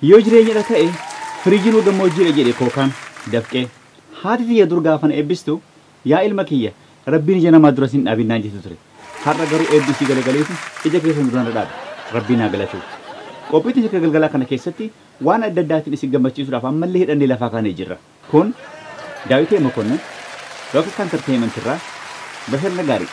yoo jireenya ta'e firiijinuu gammoojjii jedhe kookaan dafqee haati tiyya dur gaafan eebbistu yaa ilma kiyya rabbiin ija namaa dura sin dhaabinaan jettu ture har'a garuu eebbisii galagaleetu ija keessan duraan dhaabe rabbiin haa galatu qophiitiin akka galgalaa kana keessatti waan adda addaatiin isin gammachiisuudhaaf ammallee hidhannee lafaa kaanee jirra kun daawitee mokonnon bakka kantarteementirraa bashannana gaarii.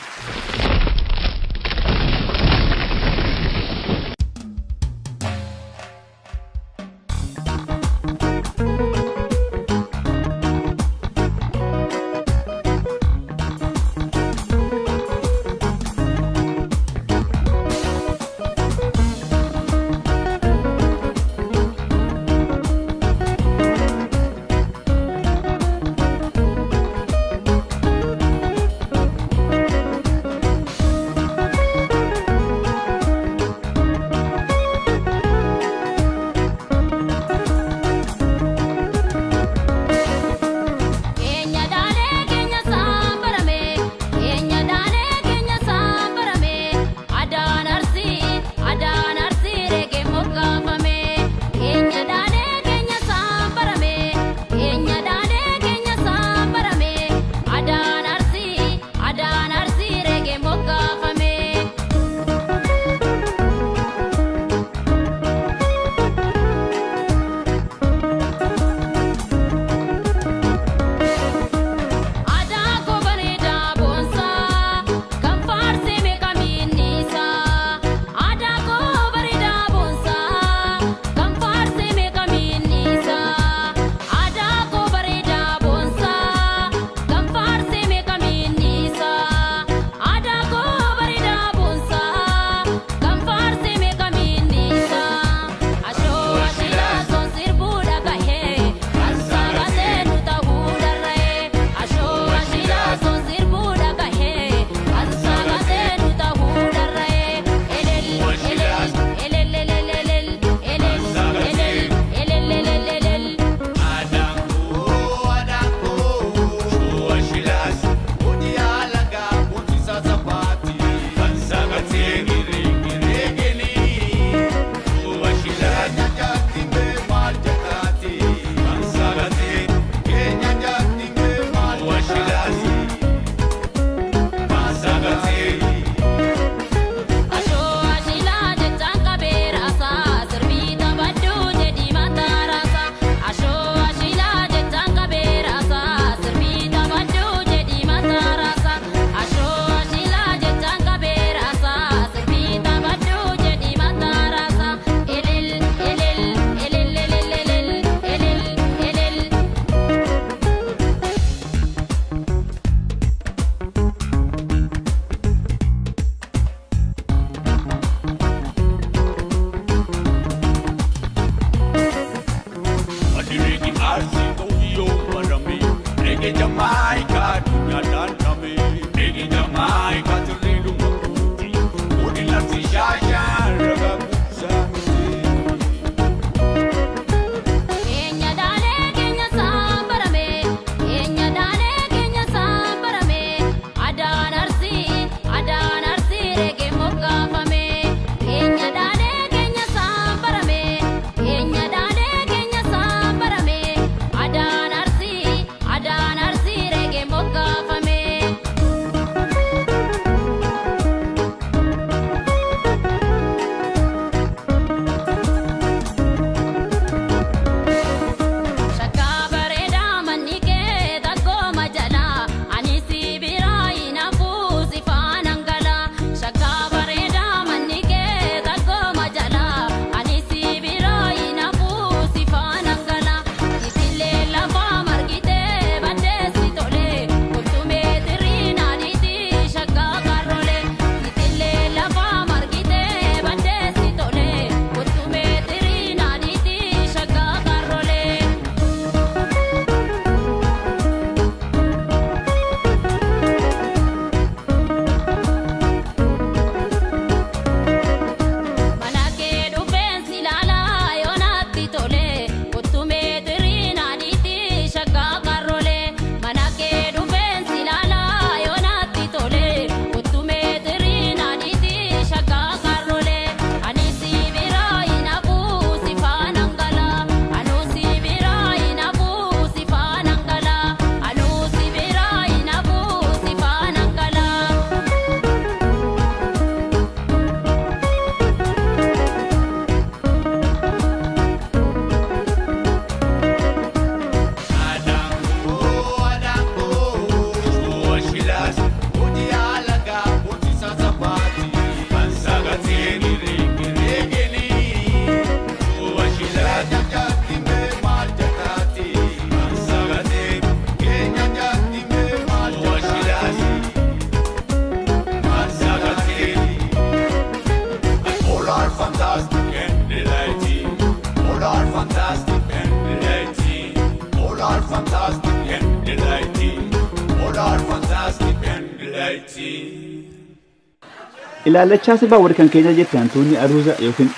ilaalachaa sirbaa warri kan keenya jette hantuunni aruuza yookiin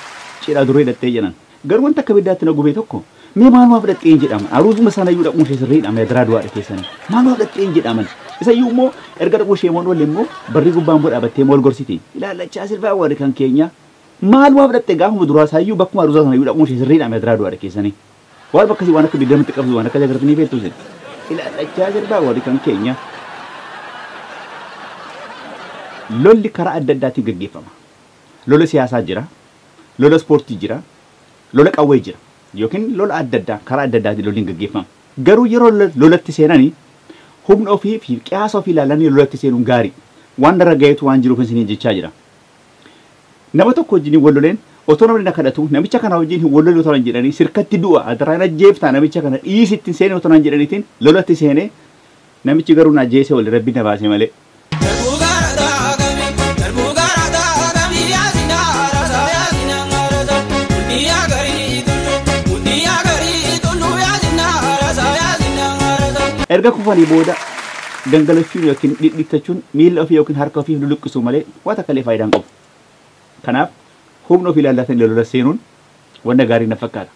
cidha duree dhattee jedhan garuu wanta akka biddaatti na gubee tokko mee maalumaaf dhattee jedhaman aruuzuma sana iyyuu dhaquun ishee sirriidha mee diraa du'aadha keessanii maalumaaf dhattee jedhaman isa iyyuu immoo erga dhaquu ishee moon wallee immoo barri gubbaan boo dhaabattee mool gorsiti ilaalachaa sirbaa warri kan keenya maalumaaf dhattee gaafuma duraasaa iyyuu bakkuma aruuza sana iyyuu dhaquun ishee sirriidha mee diraa du'aadha keessanii waan bakkasii waan akka biddamatti qabdu waan akka jagartanii beektu sin ilaalachaa sirbaa warri kan keenya lolli karaa adda addaatiin gaggeeffama lola siyaasaa jira lola ispoortii jira lola qawwee jira yookiin lola adda addaa karaa adda addaatiin lolliin gaggeeffama garuu yeroo lolatti seenanii humna ofii fi qiyaasa ofii ilaalanii lolatti seenuun gaarii waan darra gaheetu waan jiruuf isiniin jechaa jira nama tokko wajjin wal loleen otoo namni na kadhatu namicha kana wajjin wal lolee otoo jedhanii sirkatti du'a adaraan ajjeeftaa namicha kana dhiisitti seenee otoo jedhaniitiin lolatti seenee namichi garuu na ajjeese wal rabbi na baase malee erga kufanii booda gangalachuun yookiin dhidhiitachuun miila ofii yookiin harka ofii luluqqisuu malee waan akka faayidaan qabu. Kanaaf humna ofii ilaallatanii lola seenuun wanta gaarii na fakkaata.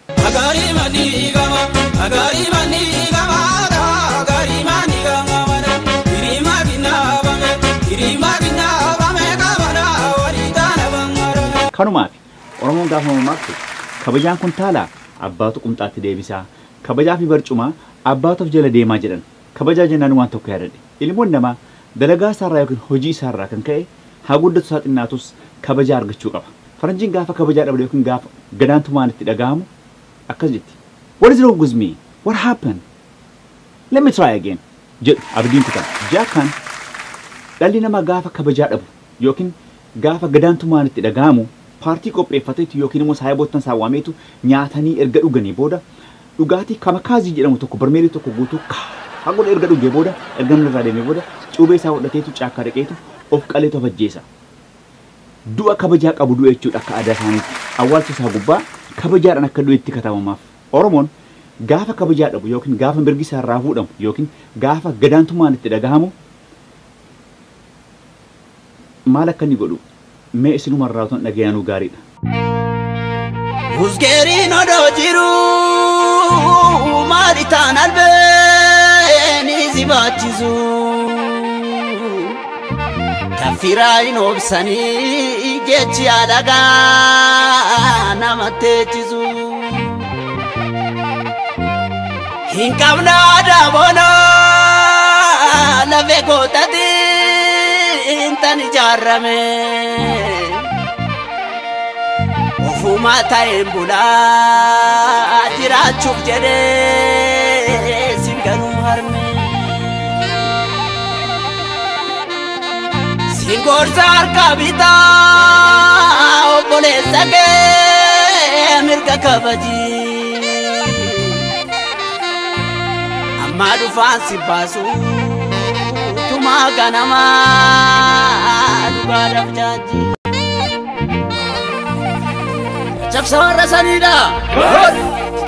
Kanumaaf Oromoon gaafa mammaaktu kabajaan kun taalaa abbaatu qumxaatti deebisaa kabajaa fi barcumaa abbaatuuf jala deemaa jedhan kabajaa jennaan waan tokko yaadadhe ilmoon namaa dalagaa isaarraa yookiin hojii isaarraa kan ka'e haa guddatu isaa xinnaatus kabajaa argachuu qaba faranjiin gaafa kabajaa dhabde yookiin gaafa gadaantumaan itti dhaga'amu akkas jetti what is wrong with me what happened let me try again jedhu abdiin kutan jaakaan dhalli namaa gaafa kabajaa dhabu yookiin gaafa gadaantumaan itti dhaga'amu paartii qopheeffateetu yookiin immoo saayiboottan saawwameetu nyaatanii erga dhuganii booda dhugaatii kamakaazii jedhamu tokko barmeelii tokko guutuu hagoo erga dhugee booda erga namni irraa deemee booda cuubee isaa hodhateetu caakkaa dhaqeetu of qaleetu of ajjeesa. Du'a kabajaa qabu du'a jechuudha akka aadaa isaaniitti awwaalcha isaa gubbaa kabajaadhaan akka du'eetti katabamaaf. Oromoon gaafa kabajaa dhabu yookiin gaafa mirgi isaa irraa fuudhamu yookiin gaafa gadaantummaan itti dhagahamu maal akka inni godhu mee isinuma irraa otoo dhagayanuu gaariidha. Uzgerin odo jiru maritan albeni zibachizu kafirai nobsani jechi alaga namatechizu hinkabna dabona lave gotati intani jarrame Fuma taimbula jiraachuuf jedhee singanuu harme singorsa harka bitaa obboleessa kee mirga kabajii amma dhufaan si baasu tumaa ganamaa dhugaadhaaf jaajii Jabsawarra sanida Lord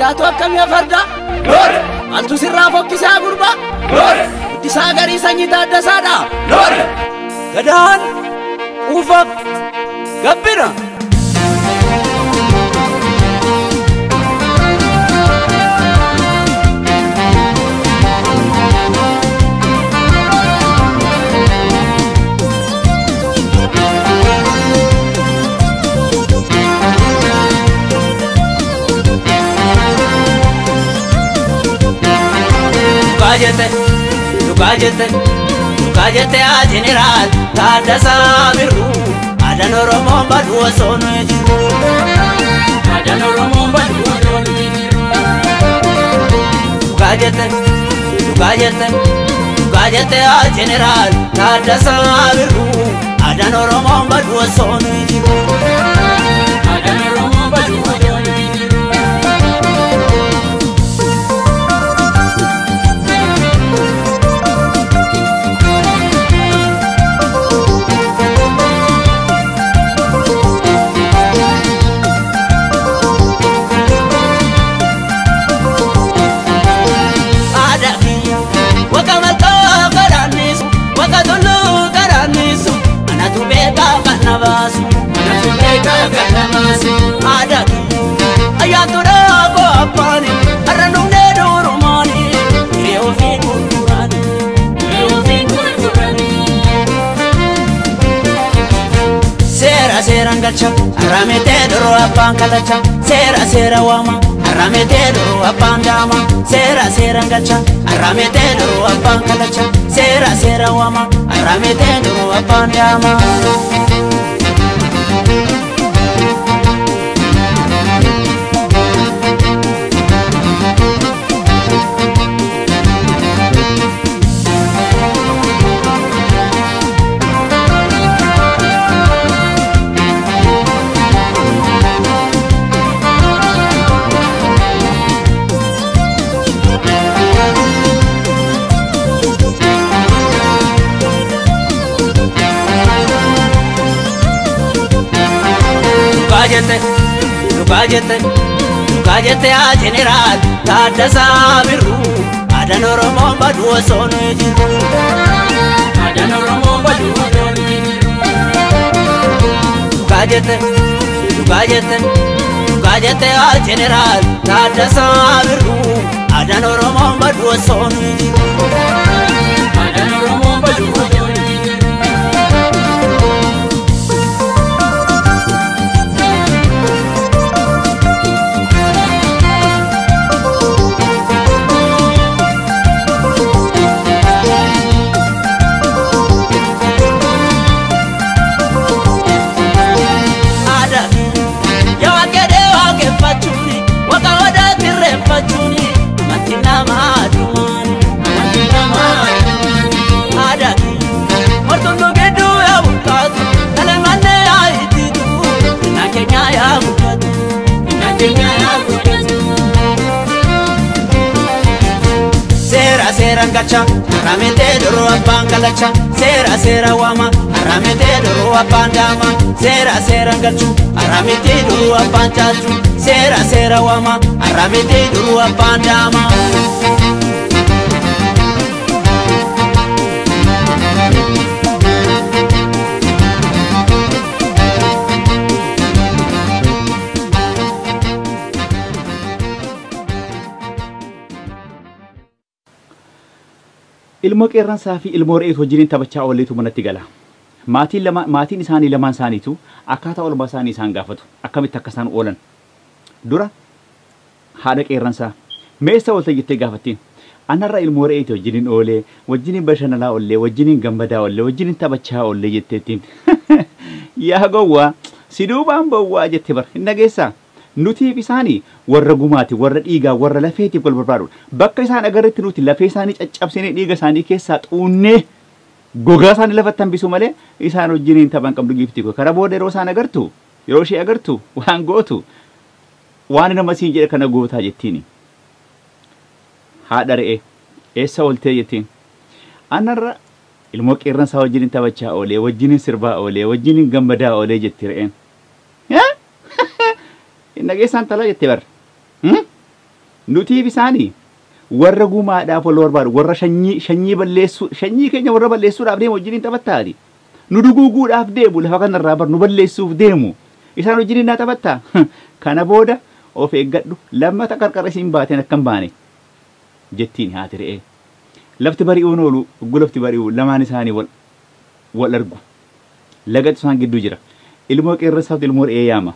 Tatu akkamii farda Lord Altu sirraa fokkisaa gurba Lord Guddisaa garii sanyii taaddasaadha Lord Gadaan Uufaf Gabbina Lukajete a general Tadasa biru Adan Oromo badu sonu jiru Adan Oromo badu sonu jiru Lukajete a general Tadasa biru Adan Oromo badu sonu jiru Adan Oromo badu sonu jiru Never abbani arranum ne durumani eo fi kulturani sera sera ngacha aramete doro abban kalacha sera sera wama aramete doro abban dama sera sera ngacha aramete doro abban kalacha sera sera wama aramete doro abban dama Lukajete a general Tadasa biru Adan Oromo badu sonu jiru Adan Oromo badu sonu jiru Lukajete a general Tadasa biru Adan Oromo badu sonu jiru Adan Oromo badu sonu jiru Sera ngacha aramete doro abban kalacha sera sera wama aramete doro abban dama sera sera ngachu aramete doro abban chachu sera sera wama aramete doro abban dama ilmo qeerransaa fi ilmoo re'eetu wajjiniin taphachaa oolleetu manatti gala. Maatiin isaanii lamaan isaaniitu akkaataa oolmaa isaanii isaan gaafatu. Akkamitti akka isaan oolan. Dura haadha qeerransaa meessa oolta jettee gaafattiin. Anarra ilmoo re'eetu wajjiniin oolee, wajjiniin bashannanaa oollee, wajjiniin gammadaa oollee, wajjiniin taphachaa oollee jetteettiin. Yaa gowwaa si duubaan bowwaa jettee bar hin dhageessaa. Nutiif isaanii warra gumaati, warra dhiigaa, warra lafeetiif wal barbaadu. Bakka isaan agarretti nuti lafee isaanii caccabsinee dhiiga isaanii keessaa xuunnee gogaa isaanii lafatti hambisuu malee isaan wajjiniin taphan qabdu giiftii koo. Karaa booda yeroo isaan agartu, yeroo ishee agartu waan gootu waan nama siin jedhe kana gootaa jettiini. Haadha re'ee eessa ooltee jettiin. Anarra ilmoo qeerransaa wajjiniin taphachaa oolee, wajjiniin sirbaa oolee, wajjiniin gammadaa oolee jetti re'een. Nageessaan talaa jettee bar. Nutiif isaanii warra gumaadhaaf wal barbaadu, warra shanyii balleessuu, shanyii keenya warra balleessuudhaaf deemu wajjiniin taphattaati. Nu duguuguudhaaf deemu lafa kanarraa bar nu balleessuuf deemu. Isaan wajjiniin naa taphattaa. Kana booda of eeggadhu lammata qarqara isiin baateen akkam baane jettiin haati re'ee. Lafti bari'uun oolu ugguu lafti bari'uu lamaan isaanii wal argu. Lagatu isaan gidduu jira. Ilmoo qeerransaaf ilmoo re'ee yaama.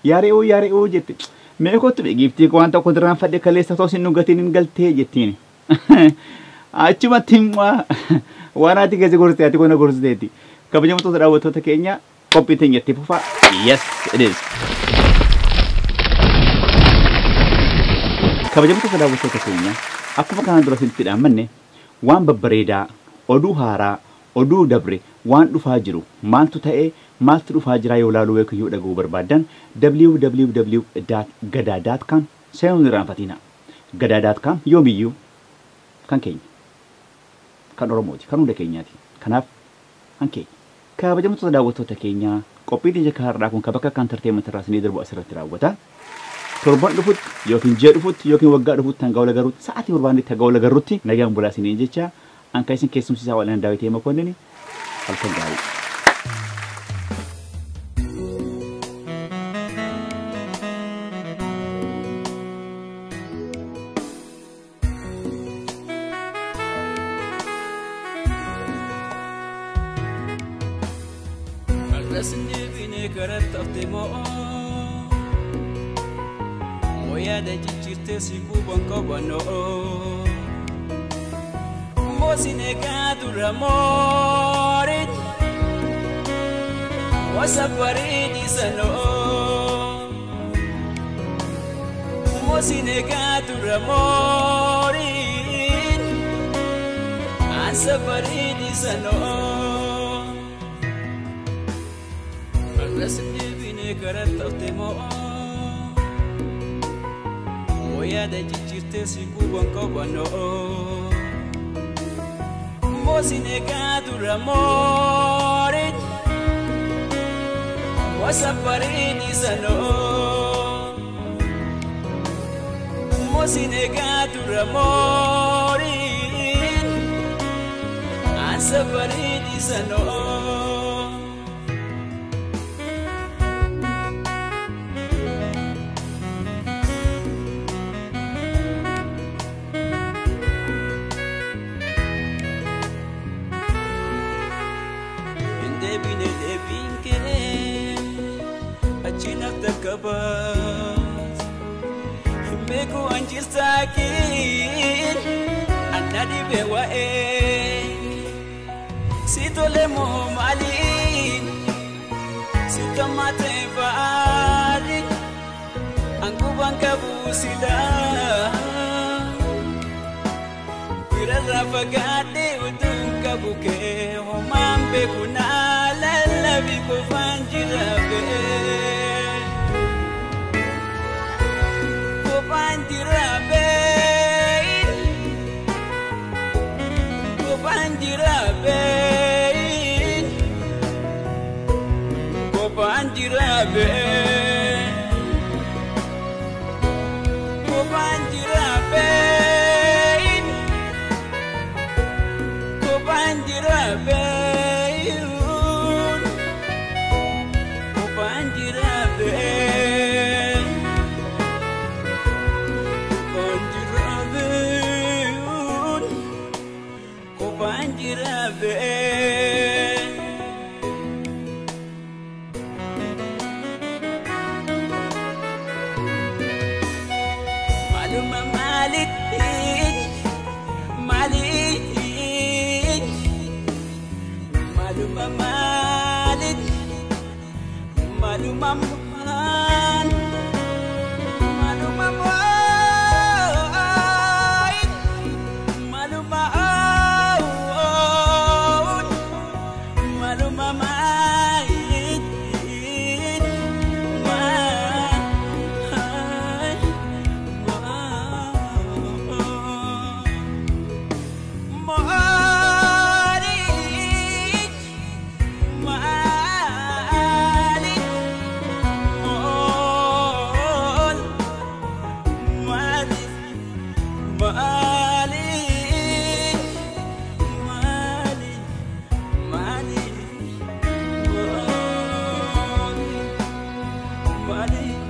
Yare'uu jette. Mee kottu beekiftii waan tokko dirraan fadhe kaleessa toos hin dhugatiin hin galtee jettiin. Achumatti immoo waan ati keessa gorsitee ati kona gorsiteeti. Kabajamtoota daawwattoota keenya qophii teenyatti fufaa. Yes, it is. Kabajamtoota daawwattoota keenya akkuma kanaan dura isinitti dhaammanne waan babbareedaa, oduu haaraa, oduu dabre waan dhufaa jiru maaltu ta'ee maaltu dhufaa jira yoo laaluu beekuu dhaguu barbaadan www.gadaa.com seenuun irraanfatina. Gadaa.com yoomiyyuu kan keenya, kan Oromooti, kan hunda keenyaati. Kanaaf kan keenya. Kabajamtoota daawwattoota keenya qophii ija kaarraa kun bakka kan entertainment irraa isinii darbu asirratti raawwata. Torban dhufutti yookiin ji'a dhufutti yookiin waggaa dhufutti hanga wal agarruutti sa'aatii barbaannetti hanga wal agarruutti nagaan bulaa isiniin jecha anka isin keessumsiisaa wal'aan daawwitee makoonnini halkan gaarii. Arrasne bine karattafte moya da jichirte siku banko bano mosine gadura morit wasaparidi sano mosine gadura morit asaparidi sano Arrasne bine karattafte moya da jichirte siku banko bano mosine gadura morit wasaparidi sano mosine gadura morit asaparidi sano Achina takabas Meku anjir sakit Anadi bewa Sito lemo malin Sito mate balik Angku bangka busida Wirara pagate utung kabuke Homambe kunala labi ko fanjirabe Ko fanjirabe Ko fanjirabe Ko fanjirabe Ko fanjirabe Ko fanjirabe Maluma malit malit Maluma malit Maluma man Maluma malit Maluma Maluma malit Money